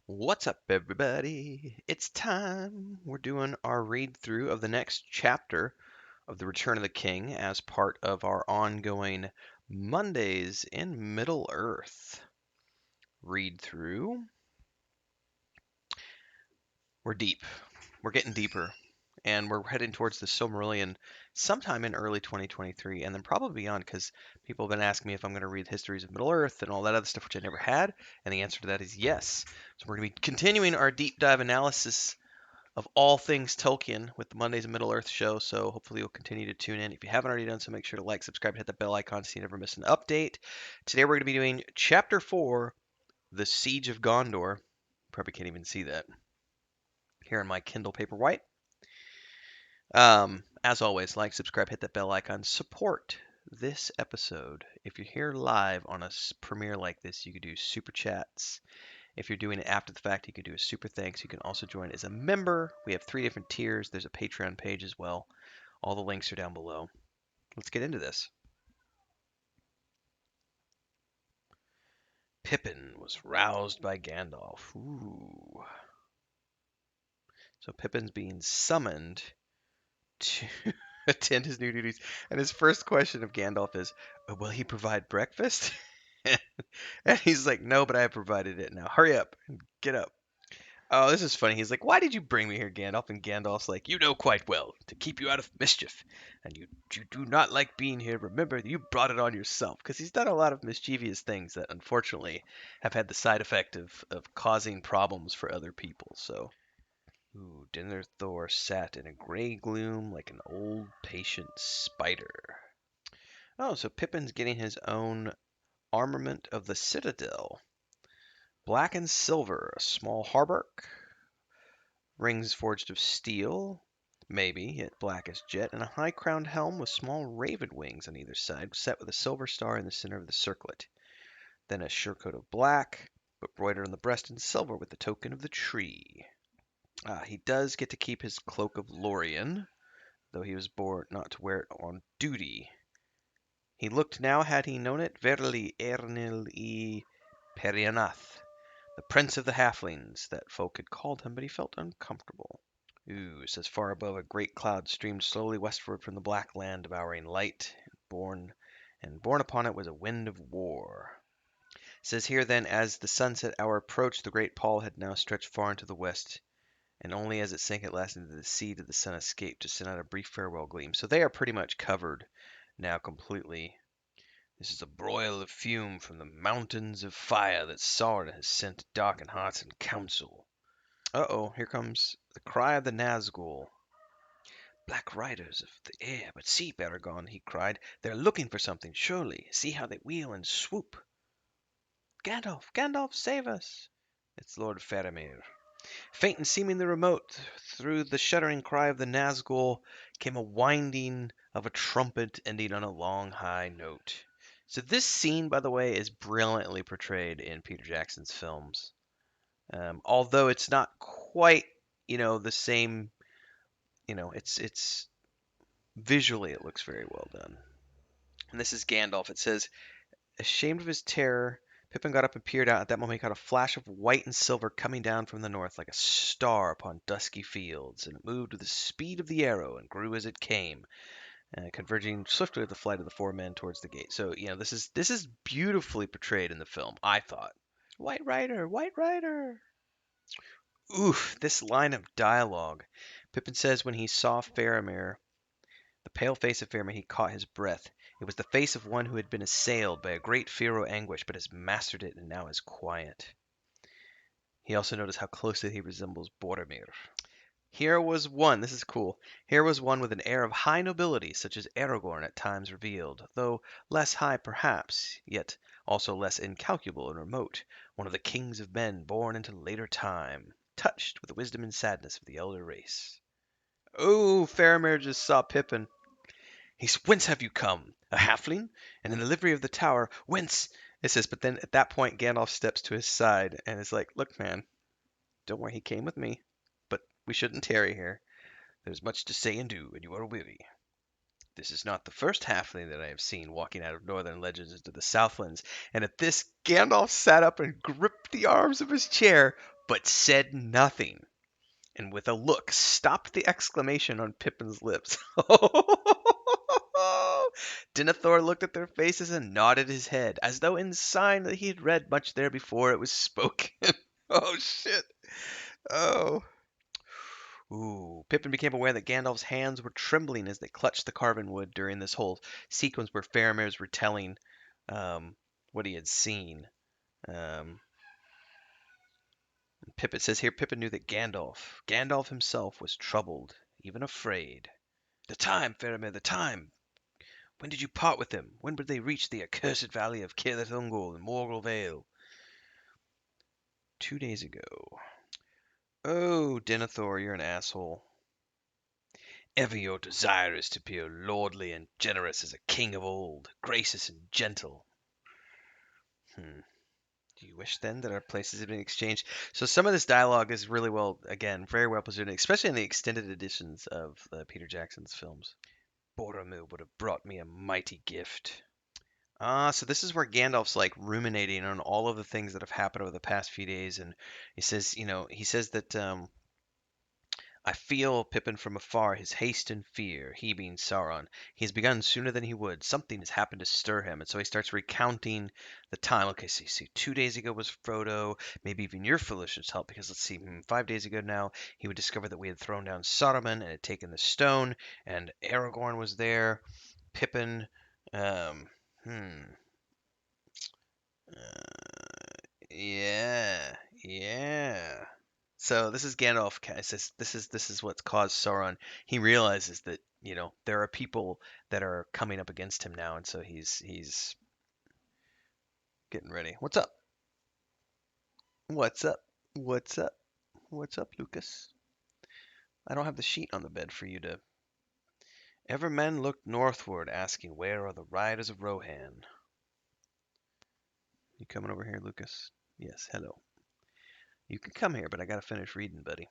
What's up, everybody? It's time. We're doing our read through of the next chapter of The Return of the King as part of our ongoing Mondays in Middle Earth read through. We're deep. We're getting deeper. And we're heading towards the Silmarillion sometime in early 2023 and then probably beyond because people have been asking me if I'm going to read Histories of Middle Earth and all that other stuff, which I never had. And the answer to that is yes. So we're going to be continuing our deep dive analysis of all things Tolkien with the Mondays in Middle Earth show. So hopefully you'll continue to tune in. If you haven't already done so, make sure to like, subscribe, hit the bell icon so you never miss an update. Today we're going to be doing Chapter 4, The Siege of Gondor. Probably can't even see that here in my Kindle Paperwhite. As always, like, subscribe, hit that bell icon, support this episode. If you're here live on a premiere like this, you could do super chats. If you're doing it after the fact, you can do a super thanks. You can also join as a member. We have 3 different tiers. There's a Patreon page as well. All the links are down below. Let's get into this. Pippin was roused by Gandalf. Ooh. So Pippin's being summoned to attend his new duties. And his first question of Gandalf is, will he provide breakfast? And he's like, no, but I have provided it. Now hurry up and get up. Oh, this is funny. He's like, why did you bring me here, Gandalf? And Gandalf's like, you know quite well, to keep you out of mischief. And you do not like being here. Remember, you brought it on yourself. Because he's done a lot of mischievous things that, unfortunately, have had the side effect of causing problems for other people. So, ooh, Denethor sat in a gray gloom like an old patient spider. Oh, so Pippin's getting his own armament of the Citadel. Black and silver, a small hauberk, rings forged of steel, maybe, yet black as jet, and a high-crowned helm with small raven wings on either side, set with a silver star in the center of the circlet. Then a surcoat of black, but broidered on the breast in silver with the token of the tree. He does get to keep his cloak of Lorien, though he was born not to wear it on duty. He looked now, had he known it, verily Ernil I Perianath, the prince of the halflings, that folk had called him, but he felt uncomfortable. Ooh, says far above, a great cloud streamed slowly westward from the black land, devouring light, borne upon it was a wind of war. Says here then, as the sunset hour approached, the great pall had now stretched far into the west, and only as it sank at last into the sea did the sun escape to send out a brief farewell gleam. So they are pretty much covered now completely. This is a broil of fume from the mountains of fire that Sauron has sent to darken hearts in council. Uh-oh, here comes the cry of the Nazgul. Black riders of the air, but see, Baragon, he cried, they're looking for something, surely. See how they wheel and swoop. Gandalf, Gandalf, save us! It's Lord Faramir. Faint and seemingly remote, through the shuddering cry of the Nazgul came a winding of a trumpet ending on a long, high note. So this scene, by the way, is brilliantly portrayed in Peter Jackson's films. Although it's not quite, the same, it's visually it looks very well done. And this is Gandalf. It says, ashamed of his terror, Pippin got up and peered out. At that moment, he caught a flash of white and silver coming down from the north like a star upon dusky fields, and it moved with the speed of the arrow and grew as it came, converging swiftly with the flight of the 4 men towards the gate. So, this is beautifully portrayed in the film, I thought. White Rider, White Rider. Oof, this line of dialogue. Pippin says when he saw Faramir, the pale face of Faramir, he caught his breath. It was the face of one who had been assailed by a great fear or anguish, but has mastered it and now is quiet. He also noticed how closely he resembles Boromir. Here was one, this is cool, here was one with an air of high nobility, such as Aragorn at times revealed, though less high perhaps, yet also less incalculable and remote, one of the kings of men born into later time, touched with the wisdom and sadness of the elder race. Oh, Faramir just saw Pippin. Whence have you come? A halfling? And in the livery of the tower? Whence? It says, but then at that point, Gandalf steps to his side and is like, look, man, don't worry, he came with me, but we shouldn't tarry here. There's much to say and do, and you are weary. This is not the first halfling that I have seen walking out of northern legends into the southlands. And at this, Gandalf sat up and gripped the arms of his chair, but said nothing, and with a look stopped the exclamation on Pippin's lips. Denethor looked at their faces and nodded his head, as though in sign that he had read much there before it was spoken. Oh, shit. Oh. Ooh. Pippin became aware that Gandalf's hands were trembling as they clutched the carven wood during this whole sequence where Faramir's retelling um, what he had seen. Um, Pippin says here, Pippin knew that Gandalf himself was troubled, even afraid. The time, Faramir, the time. When did you part with them? When would they reach the accursed valley of Cirith Ungol and Morgul Vale? 2 days ago. Oh, Denethor, you're an asshole. Ever your desire is to appear lordly and generous as a king of old, gracious and gentle. Do you wish then that our places had been exchanged? So some of this dialogue is really well, again, very well presented, especially in the extended editions of Peter Jackson's films. Boromir would have brought me a mighty gift. So this is where Gandalf's like ruminating on all of the things that have happened over the past few days, and he says that I feel Pippin from afar, his haste and fear, he being Sauron. He has begun sooner than he would. Something has happened to stir him. And so he starts recounting the time. Okay, so you see, 2 days ago was Frodo, maybe even your foolishness helped, because let's see, 5 days ago now, he would discover that we had thrown down Saruman and had taken the stone, and Aragorn was there. Pippin, um, hmm, yeah, yeah. So this is Gandalf. This is what's caused Sauron. He realizes that there are people that are coming up against him now, and so he's getting ready. What's up? What's up? What's up? What's up, Lucas? I don't have the sheet on the bed for you to. Ever men looked northward, asking, "Where are the riders of Rohan?" You coming over here, Lucas? Yes. Hello. You can come here, but I gotta finish reading, buddy.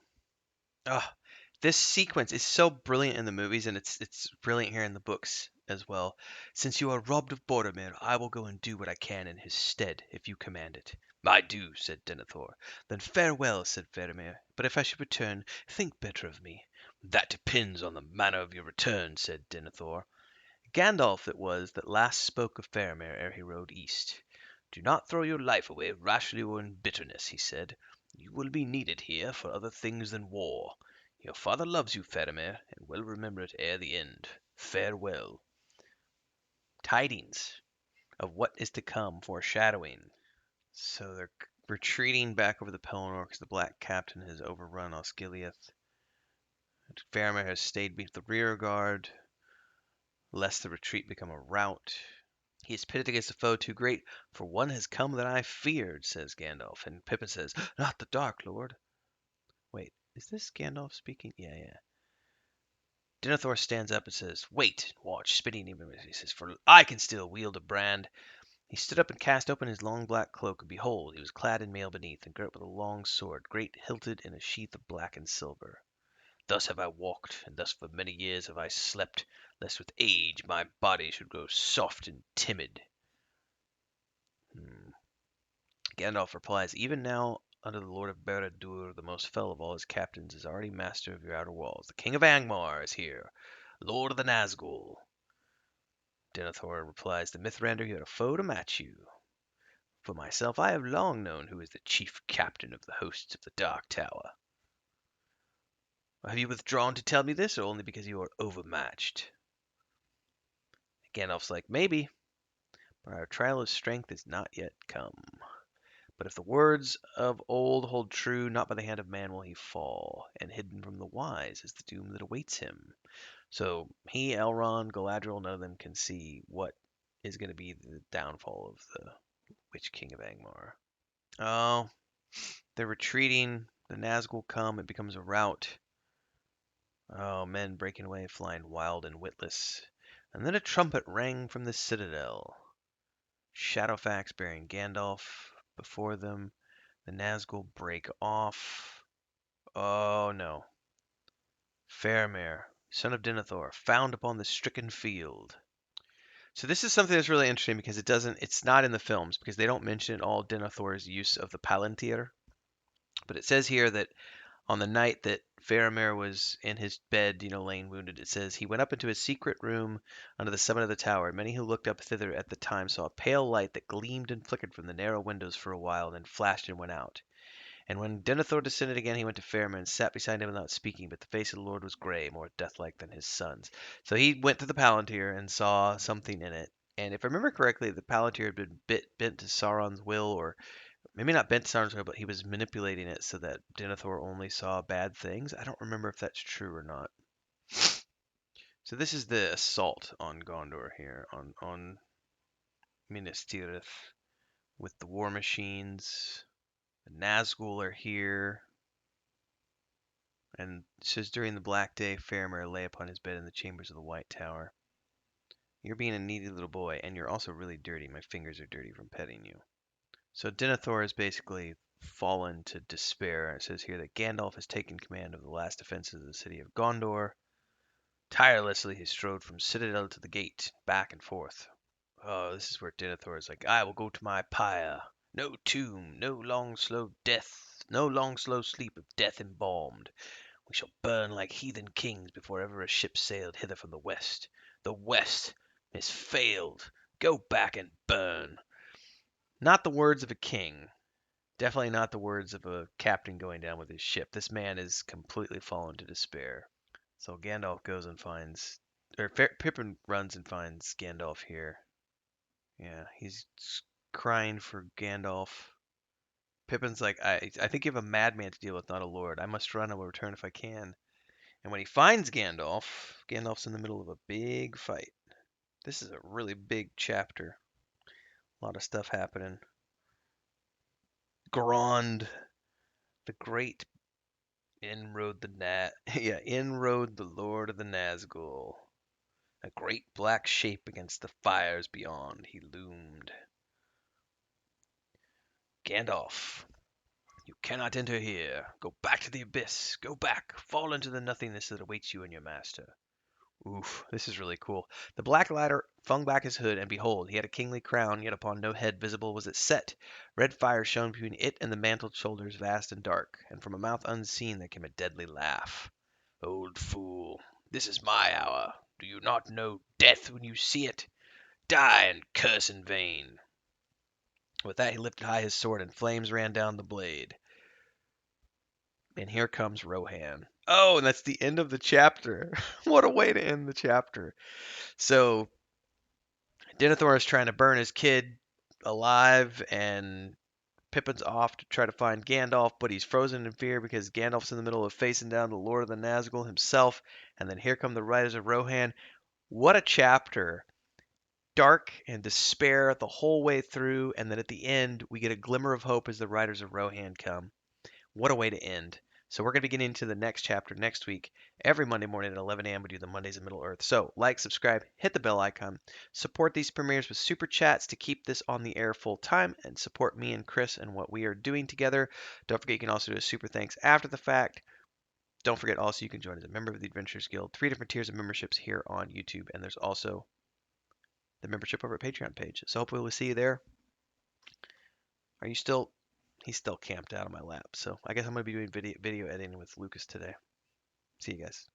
Ah, this sequence is so brilliant in the movies, and it's brilliant here in the books as well. Since you are robbed of Boromir, I will go and do what I can in his stead, if you command it. I do, said Denethor. Then farewell, said Faramir. But if I should return, think better of me. That depends on the manner of your return, said Denethor. Gandalf it was that last spoke of Faramir ere he rode east. Do not throw your life away rashly or in bitterness, he said. You will be needed here for other things than war. Your father loves you, Faramir, and will remember it ere the end. Farewell. Tidings of what is to come, foreshadowing. So they're retreating back over the Pelennor because the Black Captain has overrun Osgiliath. Faramir has stayed beneath the rear guard, lest the retreat become a rout. He is pitted against a foe too great, for one has come that I feared, says Gandalf. And Pippin says, Not the dark, lord. Wait, is this Gandalf speaking? Yeah. Denethor stands up and says, Wait and watch, spitting even. He says, For I can still wield a brand. He stood up and cast open his long black cloak, and behold, he was clad in mail beneath, and girt with a long sword, great hilted in a sheath of black and silver. Thus have I walked, and thus for many years have I slept, lest with age my body should grow soft and timid. Gandalf replies, Even now, under the Lord of Barad-dûr, the most fell of all his captains, is already master of your outer walls. The King of Angmar is here, Lord of the Nazgul. Denethor replies, The Mithrander, you had a foe to match you. For myself, I have long known who is the chief captain of the hosts of the Dark Tower. Have you withdrawn to tell me this, or only because you are overmatched? Gandalf's like, Maybe, but our trial of strength is not yet come. But if the words of old hold true, not by the hand of man will he fall, and hidden from the wise is the doom that awaits him. So he, Elrond, Galadriel, none of them can see what is going to be the downfall of the Witch King of Angmar. Oh, they're retreating. The Nazgul come. It becomes a rout. Oh, men breaking away, flying wild and witless. And then a trumpet rang from the citadel. Shadowfax bearing Gandalf before them. The Nazgul break off. Oh no. Faramir, son of Denethor, found upon the stricken field. So this is something that's really interesting because it's not in the films because they don't mention at all Denethor's use of the Palantir. But it says here that on the night that Faramir was in his bed, laying wounded, it says he went up into his secret room under the summit of the tower. And many who looked up thither at the time saw a pale light that gleamed and flickered from the narrow windows for a while, then flashed and went out. And when Denethor descended again, he went to Faramir and sat beside him without speaking, but the face of the Lord was gray, more deathlike than his son's. So he went to the Palantir and saw something in it. And if I remember correctly, the Palantir had been bent to Sauron's will, or maybe not bent to Sauron's will, but he was manipulating it so that Denethor only saw bad things. I don't remember if that's true or not. So this is the assault on Gondor here, on Minas Tirith, with the war machines. The Nazgul are here. And it says, during the black day, Faramir lay upon his bed in the chambers of the White Tower. You're being a needy little boy, and you're also really dirty. My fingers are dirty from petting you. So Denethor has basically fallen to despair. It says here that Gandalf has taken command of the last defenses of the city of Gondor. Tirelessly he strode from citadel to the gate, back and forth. Oh, this is where Denethor is like, I will go to my pyre. No tomb, no long slow death, no long slow sleep of death embalmed. We shall burn like heathen kings before ever a ship sailed hither from the west. The west has failed. Go back and burn. Not the words of a king. Definitely not the words of a captain going down with his ship. This man is completely fallen to despair. So Gandalf goes and finds, or Pippin runs and finds Gandalf here. Yeah, he's crying for Gandalf. Pippin's like, I think you have a madman to deal with, not a lord. I must run. I will return if I can. And when he finds Gandalf, Gandalf's in the middle of a big fight. This is a really big chapter. A lot of stuff happening. Grond, the great, in rode the in rode the Lord of the Nazgul. A great black shape against the fires beyond he loomed. Gandalf, you cannot enter here. Go back to the abyss. Go back. Fall into the nothingness that awaits you and your master. Oof, this is really cool. The black ladder flung back his hood, and behold, he had a kingly crown, yet upon no head visible was it set. Red fire shone between it and the mantled shoulders, vast and dark, and from a mouth unseen there came a deadly laugh. Old fool, this is my hour. Do you not know death when you see it? Die and curse in vain. With that he lifted high his sword, and flames ran down the blade. And here comes Rohan. Oh, and that's the end of the chapter. What a way to end the chapter. So Denethor is trying to burn his kid alive, and Pippin's off to try to find Gandalf, but he's frozen in fear because Gandalf's in the middle of facing down the Lord of the Nazgul himself. And then here come the Riders of Rohan. What a chapter! Dark and despair the whole way through, and then at the end, we get a glimmer of hope as the Riders of Rohan come. What a way to end. So we're going to get into the next chapter next week. Every Monday morning at 11 a.m. we do the Mondays of Middle Earth. So like, subscribe, hit the bell icon. Support these premieres with super chats to keep this on the air full time, and support me and Chris and what we are doing together. Don't forget you can also do a super thanks after the fact. Don't forget also you can join as a member of the Adventurers Guild. 3 different tiers of memberships here on YouTube, and there's also the membership over at Patreon page. So hopefully we'll see you there. Are you still... He's still camped out on my lap, so I guess I'm going to be doing video editing with Lucas today. See you guys.